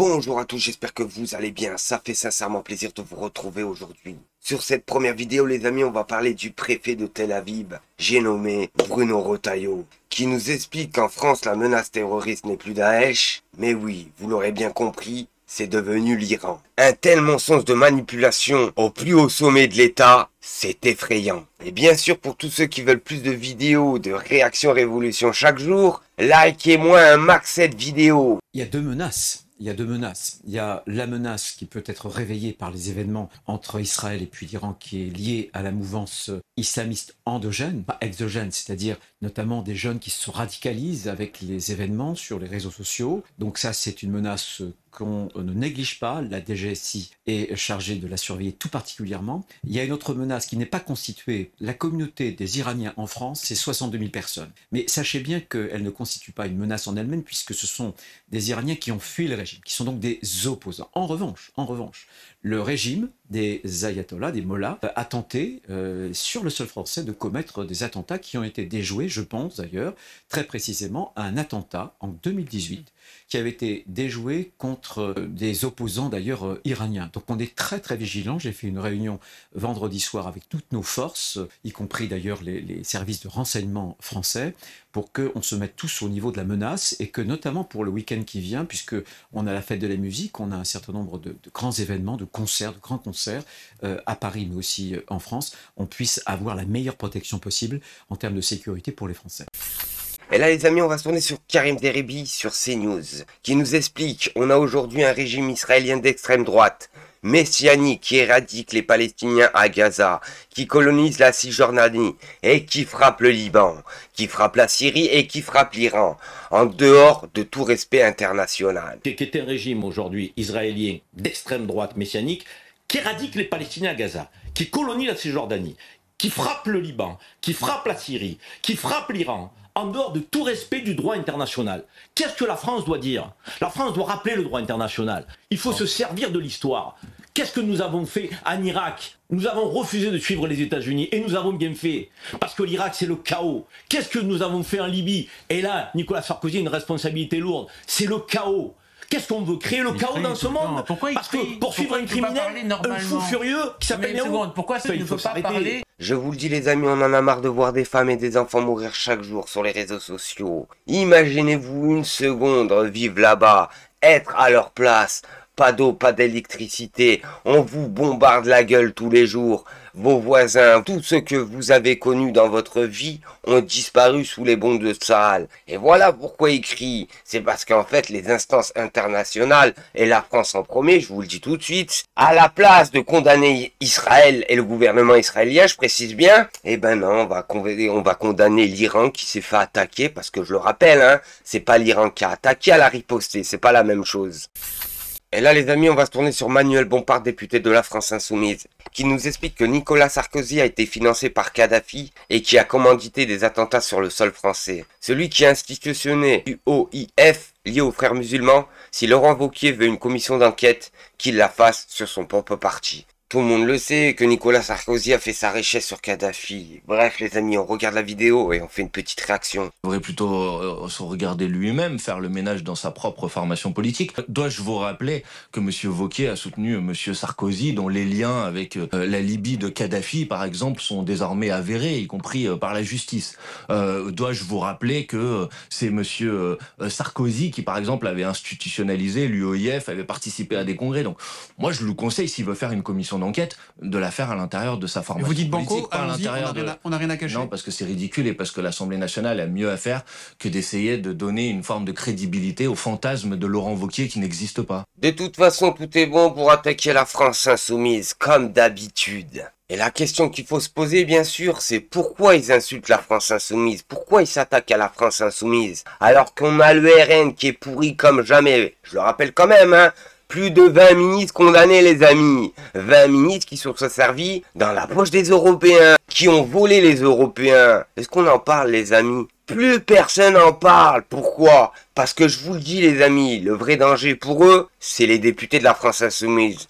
Bonjour à tous, j'espère que vous allez bien. Ça fait sincèrement plaisir de vous retrouver aujourd'hui. Sur cette première vidéo, les amis, on va parler du préfet de Tel Aviv, j'ai nommé Bruno Retailleau, qui nous explique qu'en France, la menace terroriste n'est plus Daesh, mais oui, vous l'aurez bien compris, c'est devenu l'Iran. Un tel mensonge de manipulation au plus haut sommet de l'État, c'est effrayant. Et bien sûr, pour tous ceux qui veulent plus de vidéos de réaction révolution chaque jour, likez-moi un max cette vidéo. Il y a deux menaces. Il y a deux menaces. Il y a la menace qui peut être réveillée par les événements entre Israël et puis l'Iran qui est liée à la mouvance islamiste endogène, pas exogène, c'est-à-dire notamment des jeunes qui se radicalisent avec les événements sur les réseaux sociaux. Donc ça, c'est une menace qu'on ne néglige pas. La DGSI est chargée de la surveiller tout particulièrement. Il y a une autre menace qui n'est pas constituée. La communauté des Iraniens en France, c'est 62 000 personnes. Mais sachez bien qu'elle ne constitue pas une menace en elle-même puisque ce sont des Iraniens qui ont fui le régime, qui sont donc des opposants. En revanche, le régime des ayatollahs, des mollahs, a tenté sur le sol français de commettre des attentats qui ont été déjoués, je pense d'ailleurs, très précisément à un attentat en 2018 qui avait été déjoué contre des opposants d'ailleurs iraniens. Donc on est très très vigilants. J'ai fait une réunion vendredi soir avec toutes nos forces, y compris d'ailleurs les services de renseignement français, pour qu'on se mette tous au niveau de la menace et que notamment pour le week-end qui vient, puisque on a la fête de la musique, on a un certain nombre de grands événements, de concerts, de grands concerts à Paris mais aussi en France, on puisse avoir la meilleure protection possible en termes de sécurité pour les Français. Et là les amis, on va se tourner sur Karim Deribi sur CNews, qui nous explique on a aujourd'hui un régime israélien d'extrême droite, messianique, qui éradique les Palestiniens à Gaza, qui colonise la Cisjordanie et qui frappe le Liban, qui frappe la Syrie et qui frappe l'Iran, en dehors de tout respect international. Qui est un régime aujourd'hui israélien d'extrême droite messianique, qui éradique les Palestiniens à Gaza, qui colonise la Cisjordanie, qui frappe le Liban, qui frappe la Syrie, qui frappe l'Iran, en dehors de tout respect du droit international. Qu'est-ce que la France doit dire? La France doit rappeler le droit international. Il faut se servir de l'histoire. Qu'est-ce que nous avons fait en Irak? Nous avons refusé de suivre les États-Unis et nous avons bien fait. Parce que l'Irak, c'est le chaos. Qu'est-ce que nous avons fait en Libye? Et là, Nicolas Sarkozy a une responsabilité lourde. C'est le chaos. Qu'est-ce qu'on veut? Créer le chaos dans ce monde? Parce que poursuivre un criminel, un fou furieux qui s'appelle Néo. Pourquoi ça ne peut pas parler? Je vous le dis les amis, on en a marre de voir des femmes et des enfants mourir chaque jour sur les réseaux sociaux. Imaginez-vous une seconde vivre là-bas, être à leur place. Pas d'eau, pas d'électricité, on vous bombarde la gueule tous les jours. Vos voisins, tout ce que vous avez connu dans votre vie ont disparu sous les bombes de Tsahal. Et voilà pourquoi ils crient. C'est parce qu'en fait, les instances internationales, et la France en premier, je vous le dis tout de suite, à la place de condamner Israël et le gouvernement israélien, je précise bien, eh ben non, on va condamner l'Iran qui s'est fait attaquer, parce que je le rappelle, hein, c'est pas l'Iran qui a attaqué, elle a riposté, c'est pas la même chose. Et là les amis, on va se tourner sur Manuel Bompard, député de la France Insoumise, qui nous explique que Nicolas Sarkozy a été financé par Kadhafi et qui a commandité des attentats sur le sol français. Celui qui a institutionné l'UOIF lié aux frères musulmans, si Laurent Wauquiez veut une commission d'enquête, qu'il la fasse sur son propre parti. Tout le monde le sait que Nicolas Sarkozy a fait sa richesse sur Kadhafi. Bref les amis, on regarde la vidéo et on fait une petite réaction. Il devrait plutôt se regarder lui-même, faire le ménage dans sa propre formation politique. Dois-je vous rappeler que M. Wauquiez a soutenu M. Sarkozy, dont les liens avec la Libye de Kadhafi, par exemple, sont désormais avérés, y compris par la justice. Dois-je vous rappeler que c'est M. Sarkozy qui, par exemple, avait institutionnalisé l'UOIF, avait participé à des congrès. Donc, moi, je le conseille, s'il veut faire une commission d'enquête, de la faire à l'intérieur de sa formation. Vous dites banco, pas à l'intérieur on n'a rien à cacher. Non, parce que c'est ridicule et parce que l'Assemblée nationale a mieux à faire que d'essayer de donner une forme de crédibilité au fantasme de Laurent Wauquiez qui n'existe pas. De toute façon, tout est bon pour attaquer la France Insoumise, comme d'habitude. Et la question qu'il faut se poser, bien sûr, c'est pourquoi ils insultent la France Insoumise? Pourquoi ils s'attaquent à la France Insoumise? Alors qu'on a le RN qui est pourri comme jamais. Je le rappelle quand même, hein. Plus de 20 ministres condamnés, les amis. 20 ministres qui sont servis dans la poche des Européens, qui ont volé les Européens. Est-ce qu'on en parle, les amis? Plus personne en parle. Pourquoi? Parce que je vous le dis, les amis, le vrai danger pour eux, c'est les députés de la France Insoumise.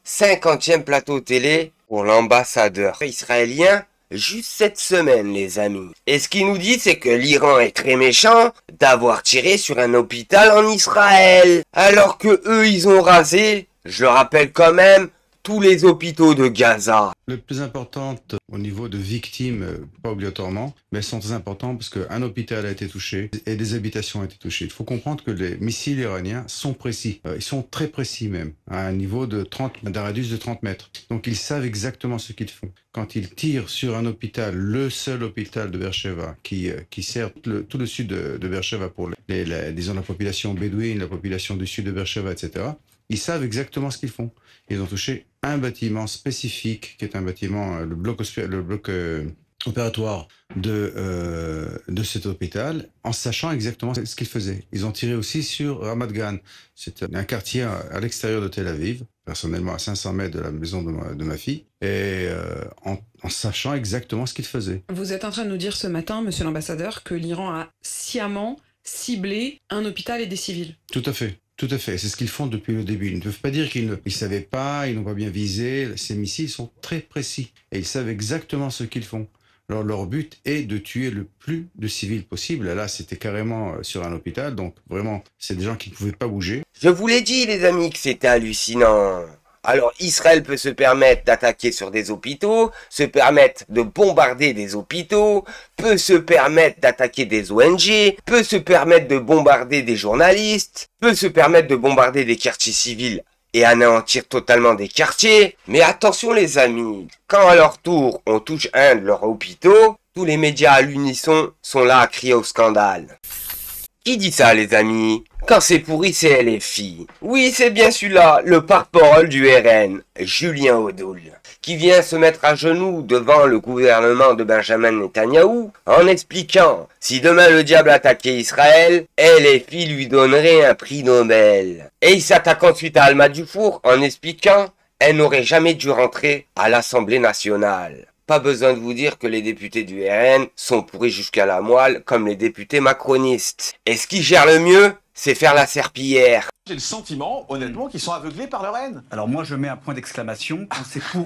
50e plateau télé pour l'ambassadeur israélien juste cette semaine, les amis. Et ce qu'il nous dit, c'est que l'Iran est très méchant d'avoir tiré sur un hôpital en Israël. Alors que eux, ils ont rasé, je le rappelle quand même, tous les hôpitaux de Gaza. Le plus important au niveau de victimes, pas obligatoirement, mais elles sont très importantes parce qu'un hôpital a été touché et des habitations ont été touchées. Il faut comprendre que les missiles iraniens sont précis. Ils sont très précis même, à un niveau d'un radius de 30 mètres. Donc ils savent exactement ce qu'ils font. Quand ils tirent sur un hôpital, le seul hôpital de Beersheva qui sert tout le sud de Beersheva pour disons, la population bédouine, la population du sud de Beersheva, etc., ils savent exactement ce qu'ils font. Ils ont touché un bâtiment spécifique, qui est un bâtiment, le bloc opératoire de cet hôpital, en sachant exactement ce qu'ils faisaient. Ils ont tiré aussi sur Ramat Gan. C'est un quartier à l'extérieur de Tel Aviv, personnellement à 500 mètres de la maison de ma fille, et en sachant exactement ce qu'ils faisaient. Vous êtes en train de nous dire ce matin, monsieur l'ambassadeur, que l'Iran a sciemment ciblé un hôpital et des civils. Tout à fait. Tout à fait, c'est ce qu'ils font depuis le début. Ils ne peuvent pas dire qu'ils ne savaient pas, ils n'ont pas bien visé. Ces missiles sont très précis et ils savent exactement ce qu'ils font. Alors leur but est de tuer le plus de civils possible. Là, c'était carrément sur un hôpital, donc vraiment, c'est des gens qui ne pouvaient pas bouger. Je vous l'ai dit, les amis, que c'était hallucinant. Alors Israël peut se permettre d'attaquer sur des hôpitaux, se permettre de bombarder des hôpitaux, peut se permettre d'attaquer des ONG, peut se permettre de bombarder des journalistes, peut se permettre de bombarder des quartiers civils et anéantir totalement des quartiers. Mais attention les amis, quand à leur tour on touche un de leurs hôpitaux, tous les médias à l'unisson sont là à crier au scandale. Qui dit ça les amis? Quand c'est pourri, c'est LFI. Oui, c'est bien celui-là, le porte-parole du RN, Julien Odoul, qui vient se mettre à genoux devant le gouvernement de Benjamin Netanyahou en expliquant si demain le diable attaquait Israël, LFI lui donnerait un prix Nobel. Et il s'attaque ensuite à Alma Dufour en expliquant elle n'aurait jamais dû rentrer à l'Assemblée nationale. Pas besoin de vous dire que les députés du RN sont pourris jusqu'à la moelle comme les députés macronistes. Et ce qui gère le mieux, c'est faire la serpillière. J'ai le sentiment, honnêtement, qu'ils sont aveuglés par leur haine. Alors moi, je mets un point d'exclamation.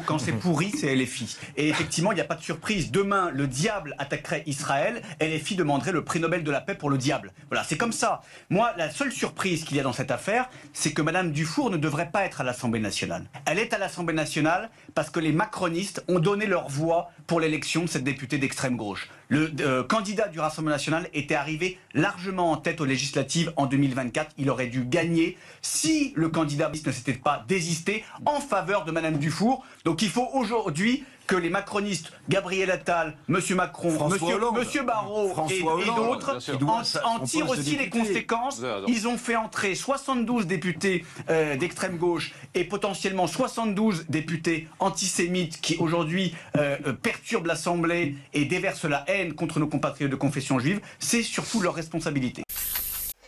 Quand c'est pourri, c'est LFI. Et effectivement, il n'y a pas de surprise. Demain, le diable attaquerait Israël. LFI demanderait le prix Nobel de la paix pour le diable. Voilà, c'est comme ça. Moi, la seule surprise qu'il y a dans cette affaire, c'est que Madame Dufour ne devrait pas être à l'Assemblée nationale. Elle est à l'Assemblée nationale parce que les macronistes ont donné leur voix pour l'élection de cette députée d'extrême gauche. Le candidat du Rassemblement national était arrivé largement en tête aux législatives en 2024. Il aurait dû gagner si le candidat ne s'était pas désisté en faveur de Madame Dufour. Donc il faut aujourd'hui que les macronistes, Gabriel Attal, Monsieur Macron, Monsieur Barrot et d'autres en tirent aussi les conséquences. Ils ont fait entrer 72 députés d'extrême gauche et potentiellement 72 députés antisémites qui aujourd'hui perturbent l'Assemblée et déversent la haine contre nos compatriotes de confession juive. C'est surtout leur responsabilité.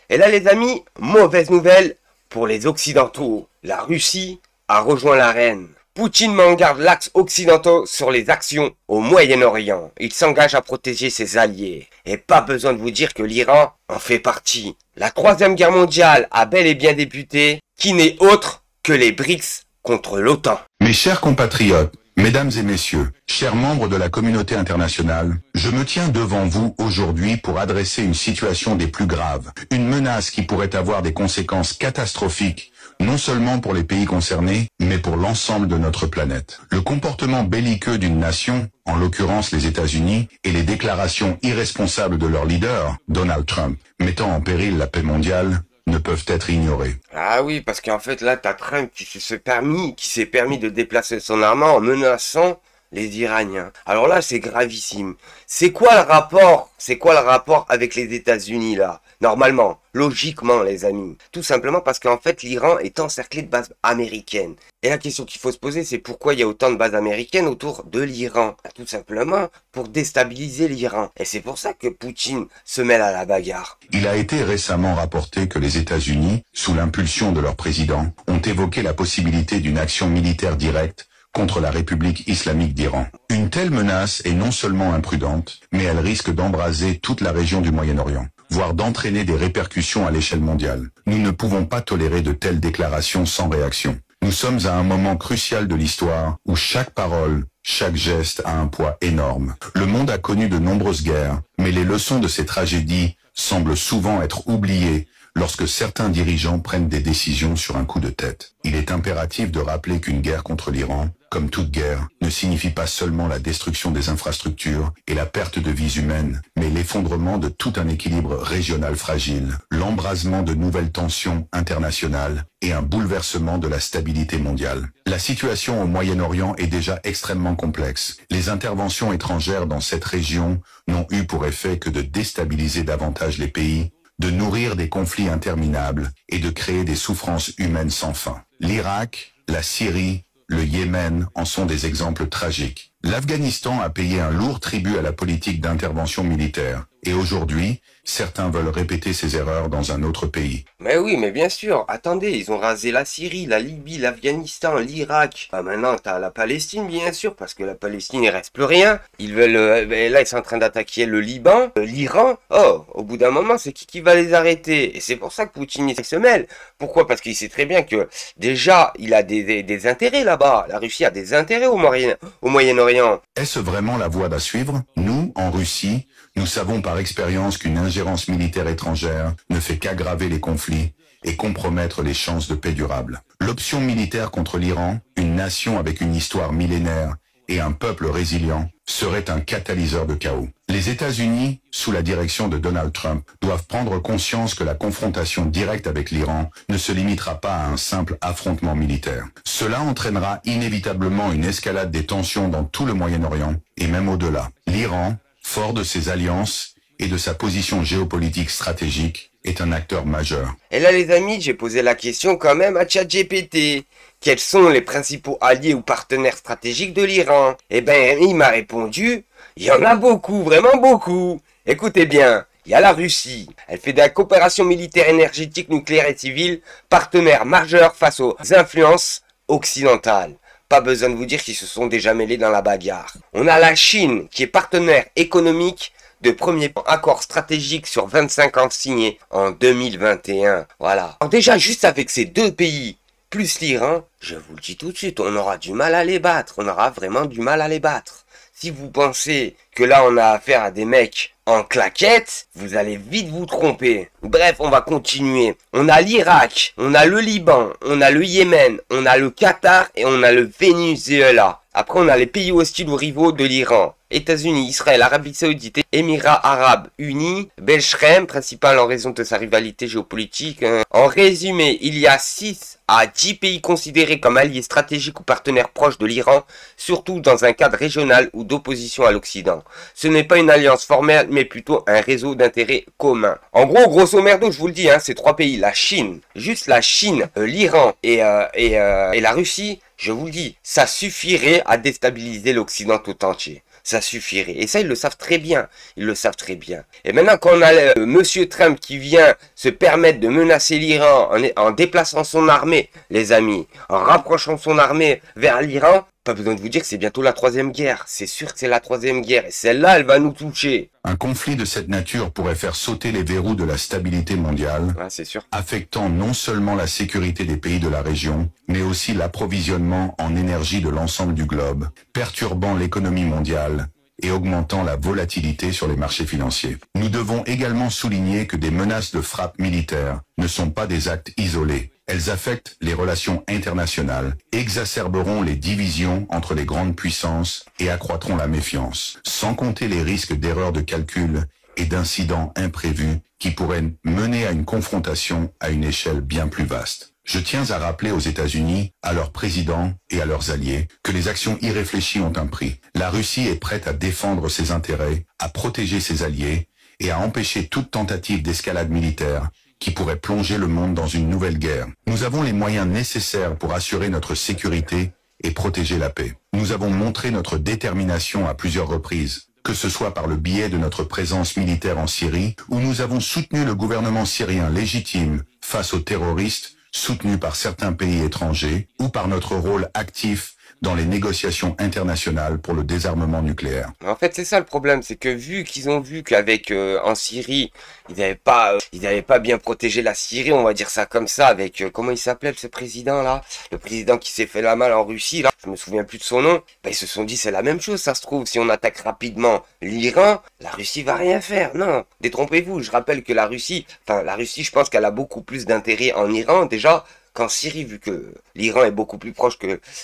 Et là les amis, mauvaise nouvelle pour les Occidentaux. La Russie a rejoint l'arène. Poutine met en garde l'axe occidentaux sur les actions au Moyen-Orient. Il s'engage à protéger ses alliés. Et pas besoin de vous dire que l'Iran en fait partie. La Troisième Guerre mondiale a bel et bien débuté, qui n'est autre que les BRICS contre l'OTAN. Mes chers compatriotes, mesdames et messieurs, chers membres de la communauté internationale, je me tiens devant vous aujourd'hui pour adresser une situation des plus graves, une menace qui pourrait avoir des conséquences catastrophiques, non seulement pour les pays concernés, mais pour l'ensemble de notre planète. Le comportement belliqueux d'une nation, en l'occurrence les États-Unis, et les déclarations irresponsables de leur leader, Donald Trump, mettant en péril la paix mondiale, ne peuvent être ignorés. Ah oui, parce qu'en fait là, t'as Trump qui s'est permis de déplacer son armée en menaçant les Iraniens. Alors là, c'est gravissime. C'est quoi le rapport avec les États-Unis là? Normalement, logiquement les amis. Tout simplement parce qu'en fait l'Iran est encerclé de bases américaines. Et la question qu'il faut se poser, c'est pourquoi il y a autant de bases américaines autour de l'Iran? Tout simplement pour déstabiliser l'Iran. Et c'est pour ça que Poutine se mêle à la bagarre. Il a été récemment rapporté que les États-Unis, sous l'impulsion de leur président, ont évoqué la possibilité d'une action militaire directe contre la République islamique d'Iran. Une telle menace est non seulement imprudente, mais elle risque d'embraser toute la région du Moyen-Orient, voire d'entraîner des répercussions à l'échelle mondiale. Nous ne pouvons pas tolérer de telles déclarations sans réaction. Nous sommes à un moment crucial de l'histoire où chaque parole, chaque geste a un poids énorme. Le monde a connu de nombreuses guerres, mais les leçons de ces tragédies semblent souvent être oubliées lorsque certains dirigeants prennent des décisions sur un coup de tête. Il est impératif de rappeler qu'une guerre contre l'Iran, comme toute guerre, ne signifie pas seulement la destruction des infrastructures et la perte de vies humaines, mais l'effondrement de tout un équilibre régional fragile, l'embrasement de nouvelles tensions internationales et un bouleversement de la stabilité mondiale. La situation au Moyen-Orient est déjà extrêmement complexe. Les interventions étrangères dans cette région n'ont eu pour effet que de déstabiliser davantage les pays, de nourrir des conflits interminables et de créer des souffrances humaines sans fin. L'Irak, la Syrie, le Yémen en sont des exemples tragiques. L'Afghanistan a payé un lourd tribut à la politique d'intervention militaire. Et aujourd'hui, certains veulent répéter ces erreurs dans un autre pays. Mais oui, mais bien sûr. Attendez, ils ont rasé la Syrie, la Libye, l'Afghanistan, l'Irak. Ah, maintenant, t'as la Palestine, bien sûr, parce que la Palestine, il reste plus rien. Ils veulent... là, ils sont en train d'attaquer le Liban, l'Iran. Oh, au bout d'un moment, c'est qui va les arrêter? Et c'est pour ça que Poutine, il se mêle. Pourquoi? Parce qu'il sait très bien que, déjà, il a des intérêts là-bas. La Russie a des intérêts au Moyen-Orient. Est-ce vraiment la voie à suivre? Nous, en Russie, nous savons par expérience qu'une ingérence militaire étrangère ne fait qu'aggraver les conflits et compromettre les chances de paix durable. L'option militaire contre l'Iran, une nation avec une histoire millénaire et un peuple résilient, serait un catalyseur de chaos. Les États-Unis, sous la direction de Donald Trump, doivent prendre conscience que la confrontation directe avec l'Iran ne se limitera pas à un simple affrontement militaire. Cela entraînera inévitablement une escalade des tensions dans tout le Moyen-Orient et même au-delà. L'Iran, fort de ses alliances et de sa position géopolitique stratégique, est un acteur majeur. Et là, les amis, j'ai posé la question quand même à ChatGPT. Quels sont les principaux alliés ou partenaires stratégiques de l'Iran? Eh ben, il m'a répondu, il y en a beaucoup, vraiment beaucoup. Écoutez bien, il y a la Russie. Elle fait de la coopération militaire, énergétique, nucléaire et civile, partenaire majeur face aux influences occidentales. Pas besoin de vous dire qu'ils se sont déjà mêlés dans la bagarre. On a la Chine, qui est partenaire économique de premier accord stratégique sur 25 ans signé en 2021. Voilà. Alors déjà, juste avec ces deux pays, plus l'Iran, je vous le dis tout de suite, on aura du mal à les battre. On aura vraiment du mal à les battre. Si vous pensez que là, on a affaire à des mecs en claquettes, vous allez vite vous tromper. Bref, on va continuer. On a l'Irak, on a le Liban, on a le Yémen, on a le Qatar et on a le Venezuela. Après, on a les pays hostiles ou rivaux de l'Iran. États-Unis, Israël, Arabie Saoudite, Émirats Arabes Unis, Belchrem, principal en raison de sa rivalité géopolitique. En résumé, il y a 6 à 10 pays considérés comme alliés stratégiques ou partenaires proches de l'Iran, surtout dans un cadre régional ou d'opposition à l'Occident. Ce n'est pas une alliance formelle, mais plutôt un réseau d'intérêts communs. En gros, grosso merdo, je vous le dis, ces 3 pays, la Chine, juste la Chine, l'Iran et la Russie, je vous le dis, ça suffirait à déstabiliser l'Occident tout entier. Ça suffirait. Et ça, ils le savent très bien. Ils le savent très bien. Et maintenant, quand on a Monsieur Trump qui vient se permettre de menacer l'Iran en déplaçant son armée, les amis, en rapprochant son armée vers l'Iran, pas besoin de vous dire que c'est bientôt la 3e guerre. C'est sûr que c'est la 3e guerre. Et celle-là, elle va nous toucher. Un conflit de cette nature pourrait faire sauter les verrous de la stabilité mondiale, c'est sûr, affectant non seulement la sécurité des pays de la région, mais aussi l'approvisionnement en énergie de l'ensemble du globe, perturbant l'économie mondiale et augmentant la volatilité sur les marchés financiers. Nous devons également souligner que des menaces de frappe militaire ne sont pas des actes isolés. Elles affectent les relations internationales, exacerberont les divisions entre les grandes puissances et accroîtront la méfiance, sans compter les risques d'erreurs de calcul et d'incidents imprévus qui pourraient mener à une confrontation à une échelle bien plus vaste. Je tiens à rappeler aux États-Unis, à leurs présidents et à leurs alliés que les actions irréfléchies ont un prix. La Russie est prête à défendre ses intérêts, à protéger ses alliés et à empêcher toute tentative d'escalade militaire qui pourrait plonger le monde dans une nouvelle guerre. Nous avons les moyens nécessaires pour assurer notre sécurité et protéger la paix. Nous avons montré notre détermination à plusieurs reprises, que ce soit par le biais de notre présence militaire en Syrie, où nous avons soutenu le gouvernement syrien légitime face aux terroristes soutenus par certains pays étrangers, ou par notre rôle actif dans les négociations internationales pour le désarmement nucléaire. En fait, c'est ça le problème, c'est que vu qu'ils ont vu qu'avec en Syrie, ils n'avaient pas bien protégé la Syrie, on va dire ça comme ça, avec comment il s'appelait ce président là, le président qui s'est fait la malle en Russie là, je me souviens plus de son nom. Ils se sont dit c'est la même chose, ça se trouve, si on attaque rapidement l'Iran, la Russie va rien faire. Non, détrompez-vous. Je rappelle que la Russie, je pense qu'elle a beaucoup plus d'intérêt en Iran déjà qu'en Syrie, vu que l'Iran est beaucoup plus proche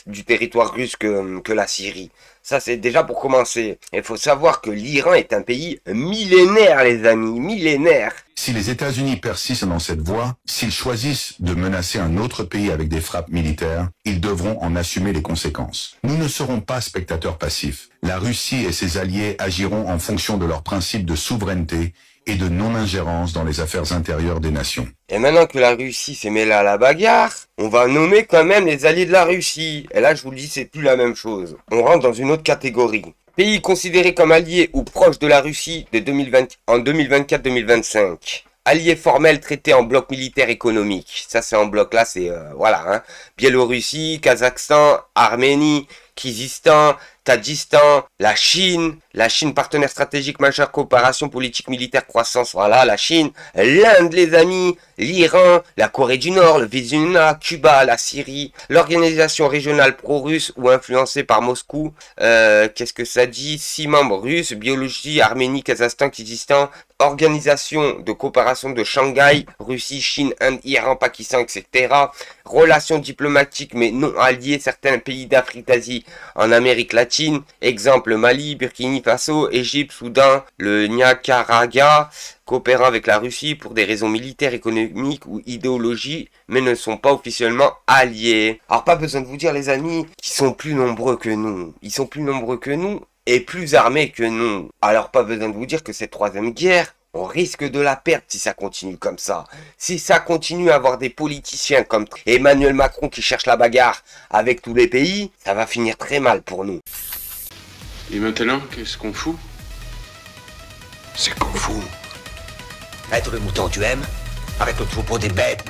du territoire russe que la Syrie. Ça, c'est déjà pour commencer. Il faut savoir que l'Iran est un pays millénaire, les amis, millénaire. Si les États-Unis persistent dans cette voie, s'ils choisissent de menacer un autre pays avec des frappes militaires, ils devront en assumer les conséquences. Nous ne serons pas spectateurs passifs. La Russie et ses alliés agiront en fonction de leurs principes de souveraineté et de non-ingérence dans les affaires intérieures des nations. Et maintenant que la Russie s'est mêlée à la bagarre, on va nommer quand même les alliés de la Russie. Et là, je vous le dis, c'est plus la même chose. On rentre dans une autre catégorie. Pays considérés comme alliés ou proches de la Russie en 2024-2025. Alliés formels traités en bloc militaire économique. Ça, c'est en bloc là, c'est voilà. Hein. Biélorussie, Kazakhstan, Arménie, Kyrgyzstan, Tadjistan, la Chine partenaire stratégique majeur, coopération politique militaire, croissance, voilà, la Chine, l'Inde les amis, l'Iran, la Corée du Nord, le Venezuela, Cuba, la Syrie, l'organisation régionale pro-russe ou influencée par Moscou, qu'est-ce que ça dit? 6 membres russes, Biélorussie, Arménie, Kazakhstan, Kyrgyzstan, organisation de coopération de Shanghai, Russie, Chine, Inde, Iran, Pakistan, etc. Relations diplomatiques mais non alliées, certains pays d'Afrique, d'Asie, en Amérique latine, exemple Mali, Burkina Faso, Égypte, Soudan, le Nicaragua, coopérant avec la Russie pour des raisons militaires, économiques ou idéologie, mais ne sont pas officiellement alliés. Alors pas besoin de vous dire les amis, qu'ils sont plus nombreux que nous. Ils sont plus nombreux que nous et plus armés que nous. Alors pas besoin de vous dire que cette troisième guerre, on risque de la perdre si ça continue comme ça. Si ça continue à avoir des politiciens comme Emmanuel Macron qui cherche la bagarre avec tous les pays, ça va finir très mal pour nous. Et maintenant, qu'est-ce qu'on fout? C'est qu'on fout. Maître le mouton, tu aimes? Avec le troupeau des bêtes.